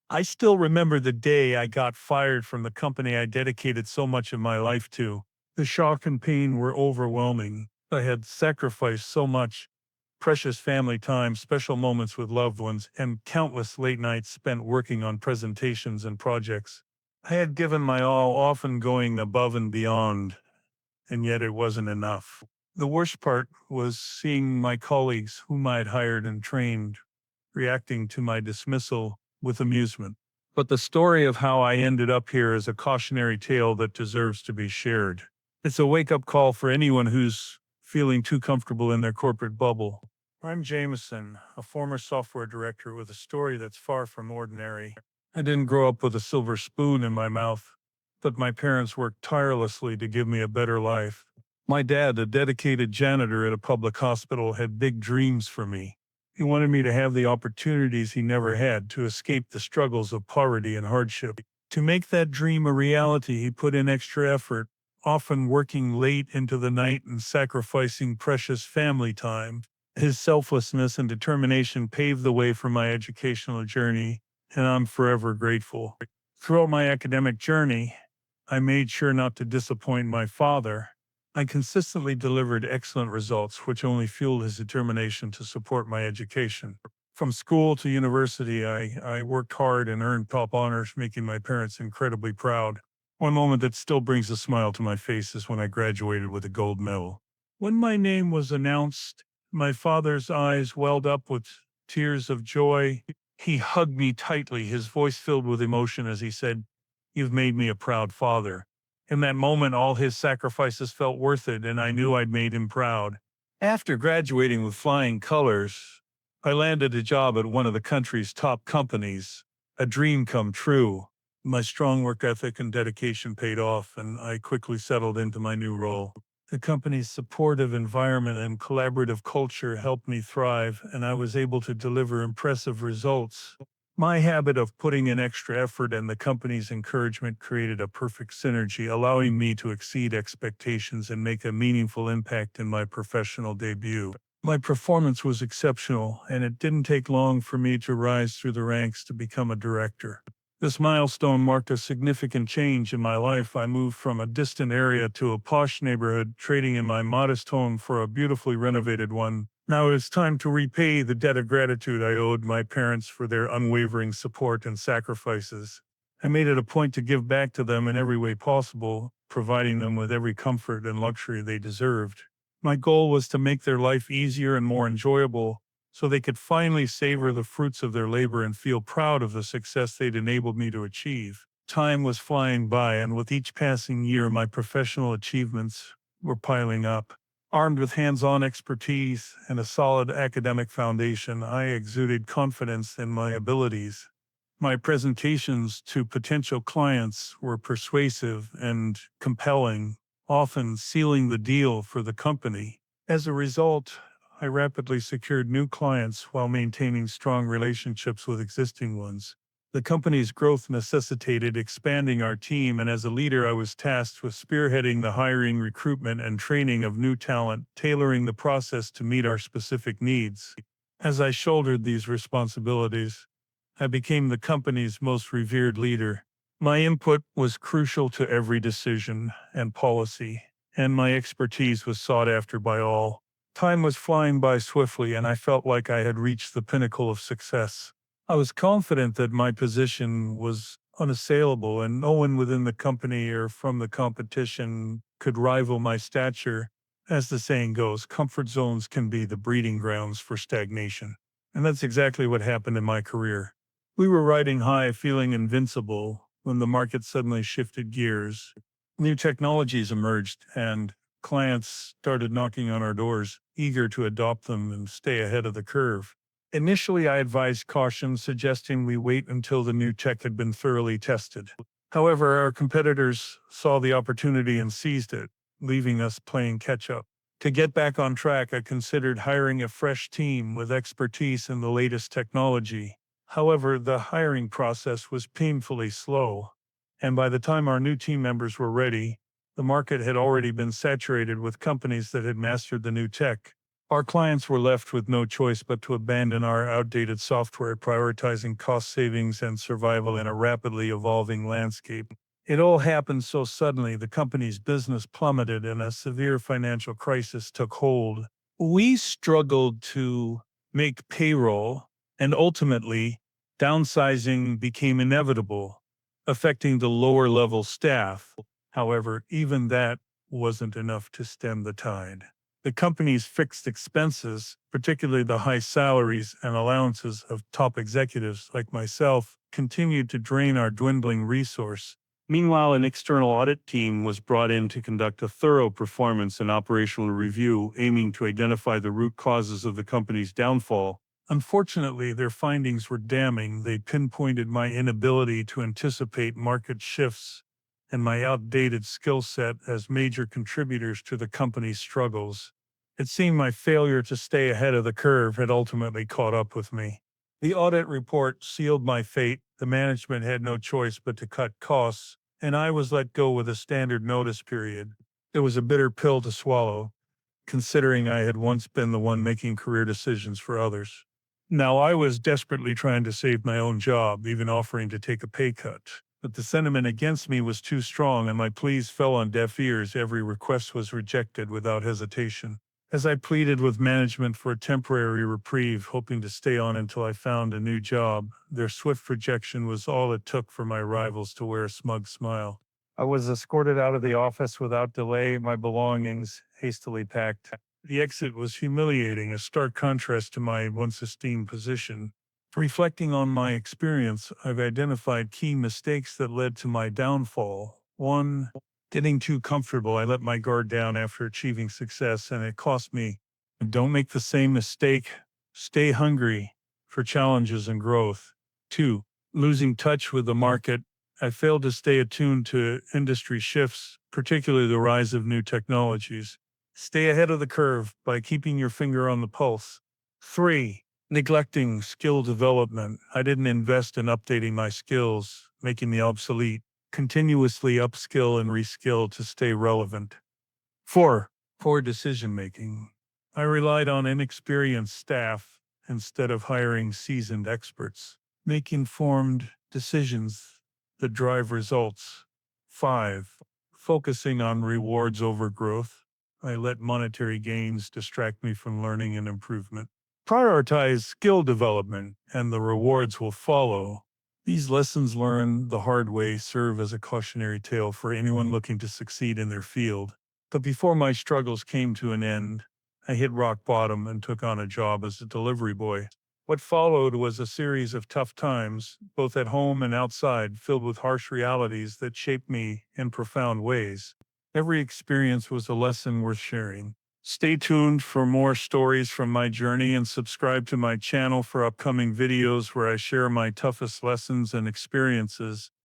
I still remember the day I got fired from the company I dedicated so much of my life to. The shock and pain were overwhelming. I had sacrificed so much precious family time, special moments with loved ones, and countless late nights spent working on presentations and projects. I had given my all, often going above and beyond, and yet it wasn't enough. The worst part was seeing my colleagues, whom I had hired and trained, reacting to my dismissal with amusement. But the story of how I ended up here is a cautionary tale that deserves to be shared. It's a wake up call for anyone who's feeling too comfortable in their corporate bubble. I'm Jameson, a former software director with a story that's far from ordinary. I didn't grow up with a silver spoon in my mouth, but my parents worked tirelessly to give me a better life. My dad, a dedicated janitor at a public hospital, had big dreams for me. He wanted me to have the opportunities he never had, to escape the struggles of poverty and hardship. To make that dream a reality, he put in extra effort, often working late into the night and sacrificing precious family time. His selflessness and determination paved the way for my educational journey, and I'm forever grateful. Throughout my academic journey, I made sure not to disappoint my father. I consistently delivered excellent results, which only fueled his determination to support my education. From school to university, I worked hard and earned top honors, making my parents incredibly proud. One moment that still brings a smile to my face is when I graduated with a gold medal. When my name was announced, my father's eyes welled up with tears of joy. He hugged me tightly, his voice filled with emotion as he said, "You've made me a proud father." In that moment, all his sacrifices felt worth it, and I knew I'd made him proud. After graduating with flying colors, I landed a job at one of the country's top companies, a dream come true. My strong work ethic and dedication paid off, and I quickly settled into my new role. The company's supportive environment and collaborative culture helped me thrive, and I was able to deliver impressive results. My habit of putting in extra effort and the company's encouragement created a perfect synergy, allowing me to exceed expectations and make a meaningful impact in my professional debut. My performance was exceptional, and it didn't take long for me to rise through the ranks to become a director. This milestone marked a significant change in my life. I moved from a distant area to a posh neighborhood, trading in my modest home for a beautifully renovated one. Now it's time to repay the debt of gratitude I owed my parents for their unwavering support and sacrifices. I made it a point to give back to them in every way possible, providing them with every comfort and luxury they deserved. My goal was to make their life easier and more enjoyable, so they could finally savor the fruits of their labor and feel proud of the success they'd enabled me to achieve. Time was flying by, and with each passing year, my professional achievements were piling up. Armed with hands-on expertise and a solid academic foundation, I exuded confidence in my abilities. My presentations to potential clients were persuasive and compelling, often sealing the deal for the company. As a result, I rapidly secured new clients while maintaining strong relationships with existing ones. The company's growth necessitated expanding our team, and as a leader, I was tasked with spearheading the hiring, recruitment, and training of new talent, tailoring the process to meet our specific needs. As I shouldered these responsibilities, I became the company's most revered leader. My input was crucial to every decision and policy, and my expertise was sought after by all. Time was flying by swiftly, and I felt like I had reached the pinnacle of success. I was confident that my position was unassailable, and no one within the company or from the competition could rival my stature. As the saying goes, comfort zones can be the breeding grounds for stagnation. And that's exactly what happened in my career. We were riding high, feeling invincible, when the market suddenly shifted gears. New technologies emerged, and clients started knocking on our doors, eager to adopt them and stay ahead of the curve. Initially, I advised caution, suggesting we wait until the new tech had been thoroughly tested. However, our competitors saw the opportunity and seized it, leaving us playing catch up. To get back on track, I considered hiring a fresh team with expertise in the latest technology. However, the hiring process was painfully slow, and by the time our new team members were ready, the market had already been saturated with companies that had mastered the new tech. Our clients were left with no choice but to abandon our outdated software, prioritizing cost savings and survival in a rapidly evolving landscape. It all happened so suddenly, the company's business plummeted and a severe financial crisis took hold. We struggled to make payroll, and ultimately, downsizing became inevitable, affecting the lower level staff. However, even that wasn't enough to stem the tide. The company's fixed expenses, particularly the high salaries and allowances of top executives like myself, continued to drain our dwindling resource. Meanwhile, an external audit team was brought in to conduct a thorough performance and operational review, aiming to identify the root causes of the company's downfall. Unfortunately, their findings were damning. They pinpointed my inability to anticipate market shifts and my outdated skill set as major contributors to the company's struggles. It seemed my failure to stay ahead of the curve had ultimately caught up with me. The audit report sealed my fate. The management had no choice but to cut costs, and I was let go with a standard notice period. It was a bitter pill to swallow, considering I had once been the one making career decisions for others. Now I was desperately trying to save my own job, even offering to take a pay cut. But the sentiment against me was too strong, and my pleas fell on deaf ears. Every request was rejected without hesitation. As I pleaded with management for a temporary reprieve, hoping to stay on until I found a new job, their swift rejection was all it took for my rivals to wear a smug smile. I was escorted out of the office without delay, my belongings hastily packed. The exit was humiliating, a stark contrast to my once esteemed position. Reflecting on my experience, I've identified key mistakes that led to my downfall. 1. Getting too comfortable. I let my guard down after achieving success, and it cost me. Don't make the same mistake. Stay hungry for challenges and growth. 2. Losing touch with the market. I failed to stay attuned to industry shifts, particularly the rise of new technologies. Stay ahead of the curve by keeping your finger on the pulse. 3. Neglecting skill development. I didn't invest in updating my skills, making me obsolete. Continuously upskill and reskill to stay relevant. 4. Poor decision making. I relied on inexperienced staff instead of hiring seasoned experts. Make informed decisions that drive results. 5. Focusing on rewards over growth. I let monetary gains distract me from learning and improvement. Prioritize skill development, and the rewards will follow. These lessons learned the hard way serve as a cautionary tale for anyone looking to succeed in their field. But before my struggles came to an end, I hit rock bottom and took on a job as a delivery boy. What followed was a series of tough times, both at home and outside, filled with harsh realities that shaped me in profound ways. Every experience was a lesson worth sharing. Stay tuned for more stories from my journey and subscribe to my channel for upcoming videos where I share my toughest lessons and experiences.